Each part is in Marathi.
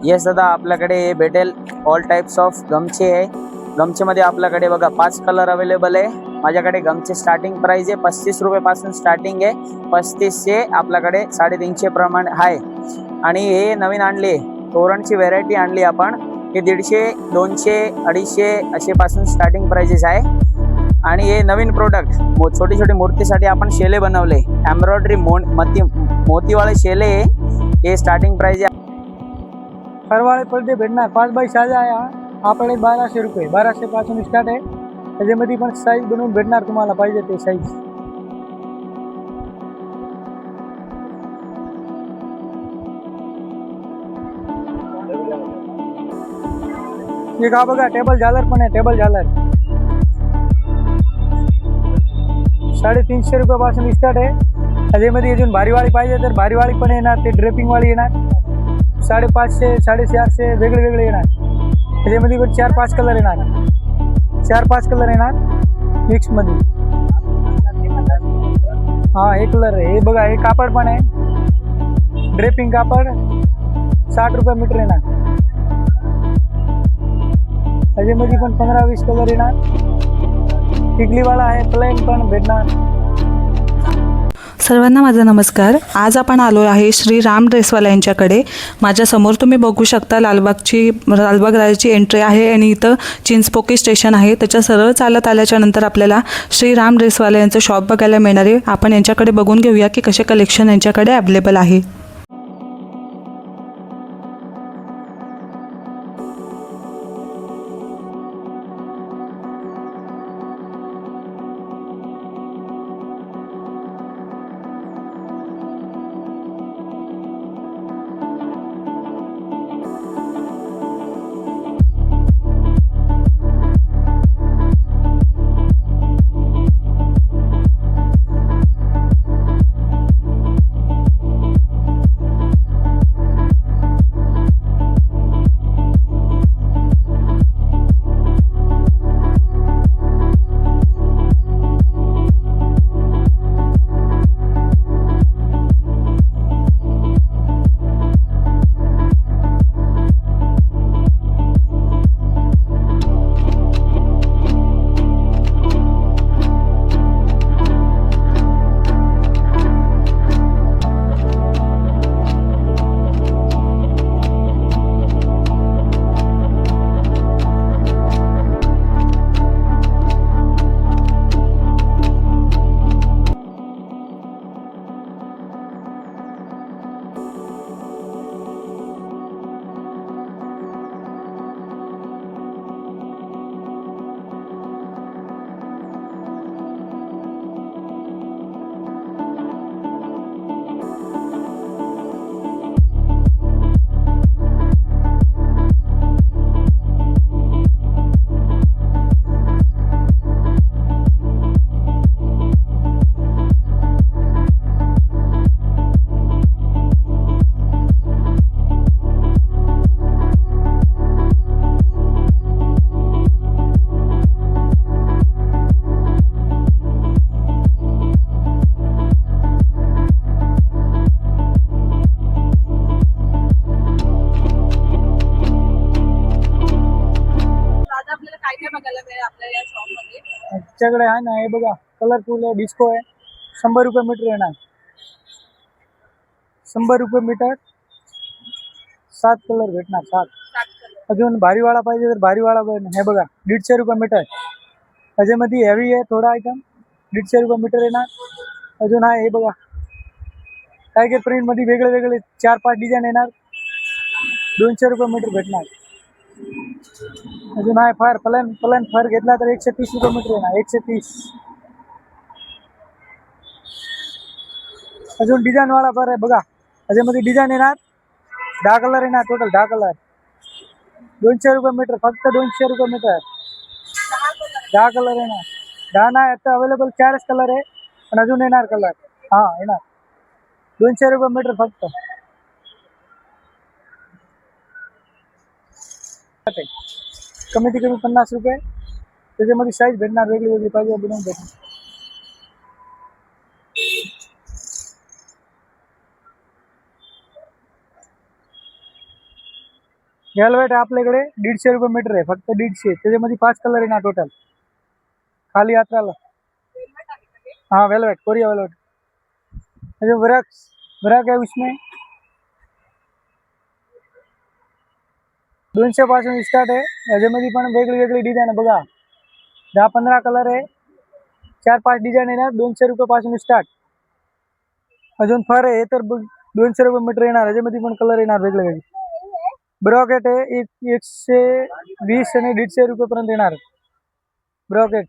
येस दादा, आपल्याकडे भेटेल ऑल टाइप्स ऑफ गमछे आहे। गमछेमध्ये आपल्याकडे बघा 5 कलर अवेलेबल आहे। माझ्याकडे गमछे स्टार्टिंग प्राइस आहे 35 रुपये पासून स्टार्टिंग आहे। 35 चे आपल्याकडे 350 प्रमाणे आहे। आणि हे नवीन आणले तोरणची व्हेरायटी आणली आपण, हे 150, 200, 250 असे पासून स्टार्टिंग प्राइसेस आहे। आणि हे नवीन प्रोडक्ट छोटी छोटी मूर्तीसाठी आपण शेले बनवले, एम्ब्रॉयडरी मोतीवाळे शेले, हे स्टार्टिंग प्राइस आहे। फरवाळे पडदे भेटणार 5 बाय 6 आहे। आपल्याकडे 1200 रुपये, 1200 पासून स्टार्ट आहे। त्याच्यामध्ये पण साईज बनवून भेटणार तुम्हाला पाहिजे ते साईज। एक हा बघा टेबल झालर पण आहे, टेबल झालर 350 रुपये पासून स्टार्ट आहे। त्याच्यामध्ये अजून भारीवाळी पाहिजे तर भारीवाळी पण येणार, ते ड्रेपिंग वाली येणार 550, 450 वेगळे वेगळे येणार। त्याच्यामध्ये पण 4-5 कलर येणार, 4-5 कलर येणार मिक्स मध्ये। हा एक कलर आहे, हे बघा हे कापड पण आहे, ड्रेपिंग कापड 60 रुपये मीटर येणार। त्याच्यामध्ये पण 15-20 कलर येणार। टिकलीवाला आहे, प्लेन पण भेटणार। सर्वांना माझा नमस्कार। आज आपण आलो आहे श्री राम ड्रेसवाला यांच्याकडे। माझ्या समोर तुम्ही बघू शकता लालबाग राजाची एंट्री आहे आणि इथं चिंचपोकी स्टेशन आहे। त्याच्या सरळ चालत आल्याच्या नंतर आपल्याला श्री राम ड्रेसवाला यांचं शॉप बघायला मिळणार आहे। आपण यांच्याकडे बघून घेऊया की कसे कलेक्शन यांच्याकडे अवेलेबल आहे। आमच्याकडे आहे ना, हे बघा कलरफुल आहे, डिस्को आहे, 100 रुपये मीटर येणार। 100 रुपये मीटर, 7 कलर भेटणार, 7। अजून भारीवाळा पाहिजे तर भारीवाळा पण हे बघा 150 रुपये मीटर। त्याच्यामध्ये हेवी आहे थोडा आयटम, 150 रुपये मीटर येणार। अजून आहे हे बघा टायगर प्रिंट मध्ये वेगळे वेगळे 4-5 डिझाईन येणार, 200 रुपये मीटर भेटणार। अजून आहे फर प्लेन फर घेतला तर 130 रुपये मीटर येणार, 130। अजून डिझाईन वाला फर आहे बघा, त्याच्यामध्ये डिझाईन येणार 10 कलर येणार, टोटल 10 कलर, 200 रुपये मीटर, फक्त 200 रुपये मीटर, 10 कलर येणार। 10 नाही आता अवेलेबल 4च कलर आहे, पण अजून येणार कलर, हा येणार। 200 रुपये मीटर फक्त। कमीत कमी 50 रुपये। त्याच्यामध्ये साईज भेटणार वेगळी वेगळी, पाहिजे बनवून भेटणार। वेलवेट आपल्याकडे 150 रुपये मीटर आहे, फक्त 150. त्याच्यामध्ये 5 कलर येणार टोटल. खाली यात्राला हाँ वेलवेट, कोरिया वेलवेट. जो वर्क है उसमें 200 पासून स्टार्ट आहे. याच्यामध्ये पण वेगळी डिझाईन आहे बघा. 10-15 कलर आहे, 4-5 डिझाईन येणार. 200 रुपये पासून स्टार्ट. अजून फर आहे तर 200 रुपये मीटर येणार. याच्यामध्ये पण कलर येणार वेगळे. ब्रॉकेट आहे 120 आणि 150 रुपये पर्यंत येणार ब्रॉकेट.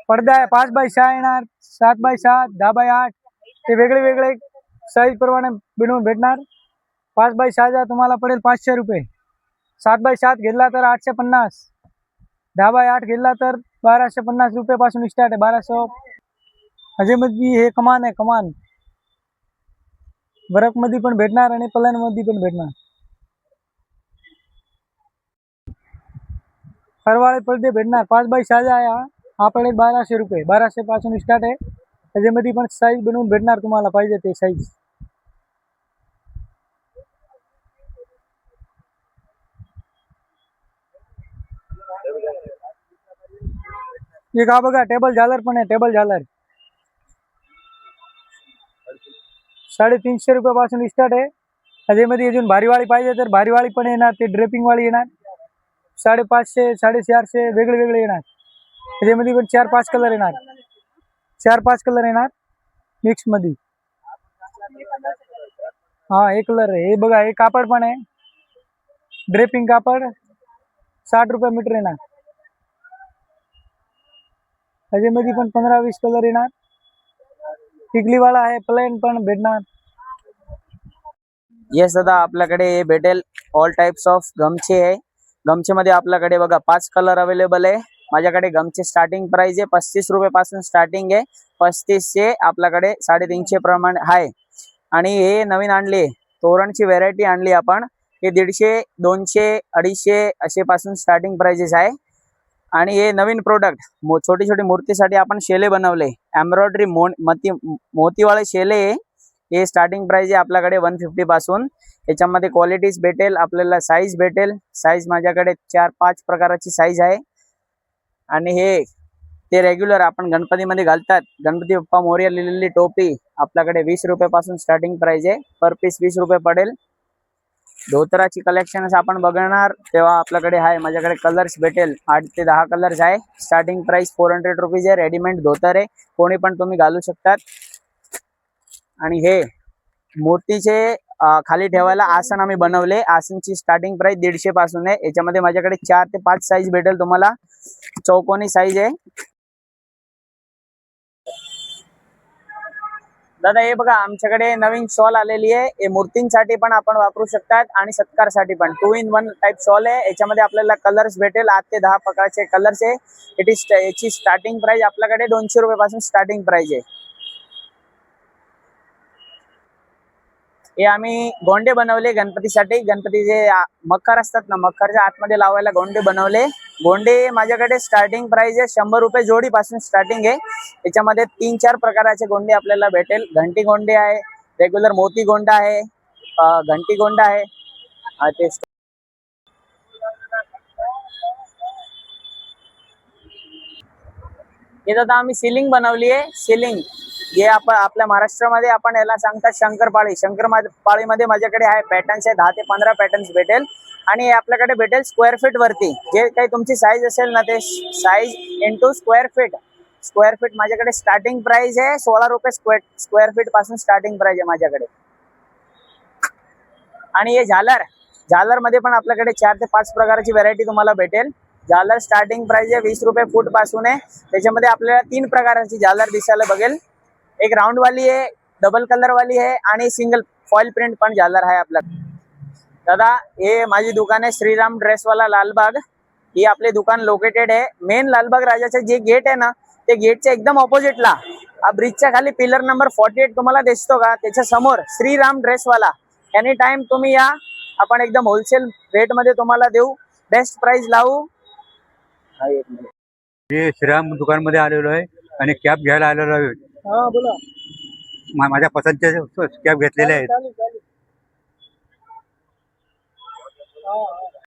पडदा आहे 5x6 येणार, 7x7, 10x8. ते वेगळे साईज प्रमाणे बनवून भेटणार. 5x6 तुम्हाला पडेल 500 रुपये. 7x7 घेतला तर 850. 10x8 घेतला तर 1250 रुपये पासून स्टार्ट आहे. 1200. ह्याच्यामध्ये हे कमान आहे, कमान वर्क मध्ये पण भेटणार आणि प्लेन मध्ये पण भेटणार. फरवाळे पडदे भेटणार. 5x6 आहे हा पडेल 1200 रुपये. 1200 पासून स्टार्ट आहे. त्याच्यामध्ये पण साईज बनवून भेटणार तुम्हाला पाहिजे ते साईज. एक हा बघा टेबल झालर पण आहे. टेबल झालर 350 रुपये पासून स्टार्ट आहे. त्याच्यामध्ये अजून भारीवाळी पाहिजे तर भारीवाळी पण येणार. ते ड्रेपिंग वाली येणार 550, 450 वेगळे येणार. त्याच्यामध्ये पण 4-5 कलर येणार. 4-5 कलर येणार मिक्स मध्ये. हा एक कलर आहे. हे बघा हे कापड पण आहे, ड्रेपिंग कापड 60 रुपये मीटर येणार. त्याच्यामध्ये पण 15-20 कलर येणार. टिकलीवाला आहे, प्लेन पण भेटणार. येस दादा, आपल्याकडे हे भेटेल ऑल टाइप्स ऑफ गमछे आहे. गमछेमध्ये आपल्याकडे बघा 5 कलर अवेलेबल आहे. माझ्याकडे गमछे स्टार्टिंग प्राइस आहे 35 रुपये पासून स्टार्टिंग आहे. 35 चे आपल्याकडे 350 प्रमाणे आहे. आणि हे नवीन आणले तोरणची व्हेरायटी आणली आपण. हे 150, 200, 250 असे पासून स्टार्टिंग प्राइसेस आहे. आणि हे नवीन प्रोडक्ट छोटी छोटी मूर्तीसाठी आपण शेले बनवले. एम्ब्रॉयडरी मोतीवाळे शेले. हे स्टार्टिंग प्राइस आहे आपल्याकडे 150 पासून. याच्यामध्ये क्वालिटीज भेटेल आपल्याला, साईज भेटेल. साईज माझ्याकडे 4-5 प्रकाराची साईज आहे. आणि हे ते रेग्युलर आपण गणपतीमध्ये घालतात, गणपती बाप्पा मोरया लिहिलेली टोपी आपल्याकडे 20 रुपये पासून स्टार्टिंग प्राइस आहे. पर पीस 20 रुपये पडेल. धोतराची कलेक्शन आपण बघणार तेव्हा आपल्याकडे आहे. माझ्याकडे कलर्स भेटेल 8 ते 10 कलर्स आहे. स्टार्टिंग प्राइस 400 रुपीज आहे. रेडीमेड धोतर आहे, कोणी पण तुम्ही घालू शकतात. आणि हे मूर्तीचे खाली ठेवायला आसन आम्ही बनवले. आसनची स्टार्टिंग प्राइस 150 पासून आहे. याच्यामध्ये माझ्याकडे 4 ते 5 साईज भेटेल तुम्हाला. चौकोनी साईज आहे दादा. हे बघा आमच्याकडे नवीन शॉल आलेली आहे. हे मूर्तींसाठी पण आपण वापरू शकतात आणि सत्कारसाठी पण 2 in 1 टाइप शॉल आहे. याच्यामध्ये आपल्याला कलर्स भेटेल 8 ते 10 प्रकारचे कलर्स आहे. याची स्टार्टिंग प्राइस आपल्याकडे 200 रुपये पासून स्टार्टिंग प्राइस आहे. हे आम्ही गोंडे बनवले गणपतीसाठी. गणपतीचे मखर असतात ना, मखरच्या आतमध्ये लावायला गोंडे बनवले. गोंडे माझ्याकडे स्टार्टिंग प्राइस आहे 100 रुपये जोडी पासून स्टार्टिंग आहे. याच्यामध्ये 3-4 प्रकाराचे गोंडे आपल्याला भेटेल. घंटी गोंडे आहे, रेग्युलर मोती गोंडा आहे, घंटी गोंडा आहे. ते हे दादा आम्ही सिलिंग बनवली आहे. सिलिंग हे आपण आपल्या महाराष्ट्रामध्ये आपण याला सांगतात शंकरपाळी. शंकरपाळीमध्ये माझ्याकडे आहे पॅटर्न्स आहे 10 ते 15 पॅटर्न्स भेटेल. आणि एक भेटेल स्क्वेअर फीट वरती. जे काही तुमची साईज असेल ना ते size into square feet. Square feet माझ्याकडे स्टार्टिंग प्राइस आहे 16 रुपये स्क्वेअर फीट पासून स्टार्टिंग प्राइस आहे माझ्याकडे. आणि हे झालर मध्ये पण आपल्याकडे 4 ते 5 प्रकारची व्हरायटी तुम्हाला भेटेल. झालर स्टार्टिंग प्राइस आहे 20 रुपये फूट पासून आहे. त्याच्यामध्ये आपल्याला 3 प्रकारची झालर दिसायला बघेल. एक राउंड वाली आहे, डबल कलर वाली आहे आणि सिंगल फॉइल प्रिंट पण झालर आहे आपल्या दादा. हे माझी दुकान आहे श्रीराम ड्रेसवाला लालबाग. ही आपले दुकान लोकेटेड आहे मेन लालबाग राजाचे जे गेट आहे ना, ते गेटच्या एकदम ऑपोजिटला ब्रिजच्या खाली पिलर नंबर 48 तुम्हाला दिसतो का, त्याच्या समोर श्रीराम ड्रेसवाला. एनी टाइम तुम्ही या, आपण एकदम होलसेल रेट मध्ये तुम्हाला देऊ, बेस्ट प्राइस लावू. मी श्रीराम दुकानमध्ये आलेलो आहे आणि कॅब घ्यायला आलेलो आहे. हा बोला. माझ्या पसंतचे कॅब घेतलेले आहेत. चालेल चालेल. हा हा